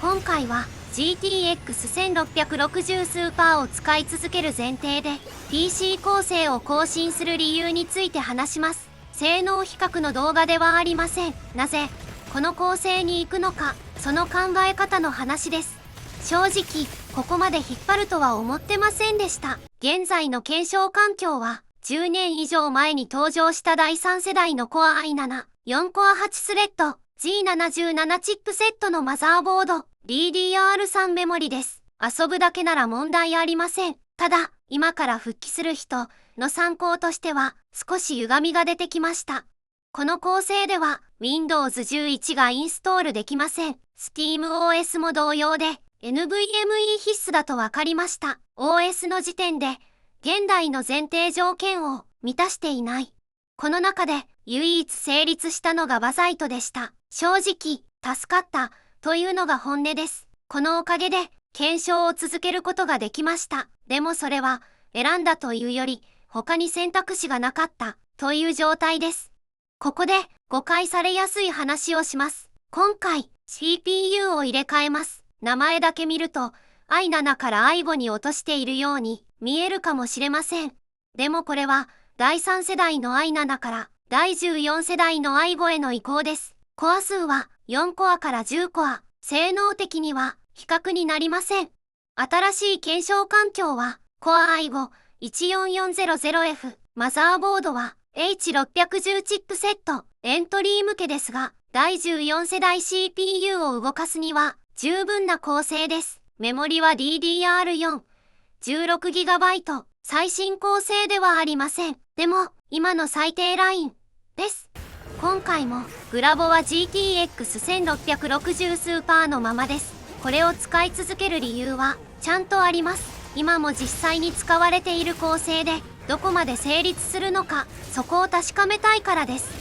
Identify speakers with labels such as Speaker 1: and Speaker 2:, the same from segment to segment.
Speaker 1: 今回は GTX1660 スーパーを使い続ける前提で PC 構成を更新する理由について話します。性能比較の動画ではありません。なぜこの構成に行くのか、その考え方の話です。正直ここまで引っ張るとは思ってませんでした。現在の検証環境は10年以上前に登場した第3世代の Core i7、4 Core 8スレッド、G77 チップセットのマザーボード、DDR3 メモリです。遊ぶだけなら問題ありません。ただ、今から復帰する人の参考としては少し歪みが出てきました。この構成では Windows 11がインストールできません。SteamOS も同様で NVMe 必須だと分かりました。OS の時点で現代の前提条件を満たしていない。この中で唯一成立したのがバザイトでした。正直、助かったというのが本音です。このおかげで検証を続けることができました。でもそれは選んだというより他に選択肢がなかったという状態です。ここで誤解されやすい話をします。今回 CPU を入れ替えます。名前だけ見ると i7 から i5 に落としているように見えるかもしれません。でもこれは第3世代の i7 から第14世代の i5 への移行です。コア数は4コアから10コア。性能的には比較になりません。新しい検証環境は Core i5-14400F。マザーボードは H610 チップセット。エントリー向けですが、第14世代 CPU を動かすには十分な構成です。メモリは DDR4。16GB。最新構成ではありません。でも、今の最低ラインです。今回もグラボは GTX1660 スーパーのままです。これを使い続ける理由はちゃんとあります。今も実際に使われている構成でどこまで成立するのか、そこを確かめたいからです。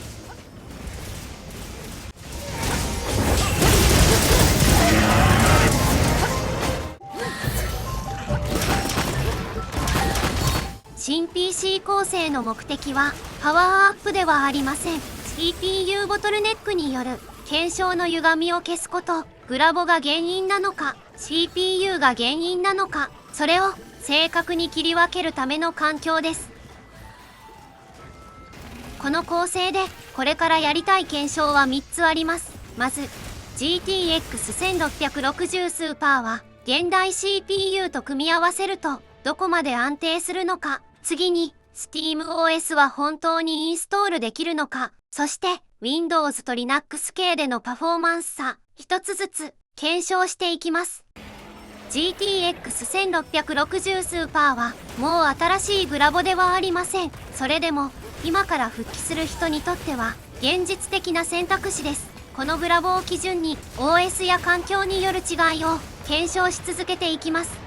Speaker 1: 新 PC 構成の目的はパワーアップではありません。CPU ボトルネックによる検証の歪みを消すこと、グラボが原因なのか、CPU が原因なのか、それを正確に切り分けるための環境です。この構成でこれからやりたい検証は3つあります。まず、GTX1660 スーパーは現代 CPU と組み合わせるとどこまで安定するのか。次に、SteamOS は本当にインストールできるのか。そして、Windows と Linux 系でのパフォーマンス差、一つずつ検証していきます。GTX1660 スーパーはもう新しいグラボではありません。それでも、今から復帰する人にとっては現実的な選択肢です。このグラボを基準に OS や環境による違いを検証し続けていきます。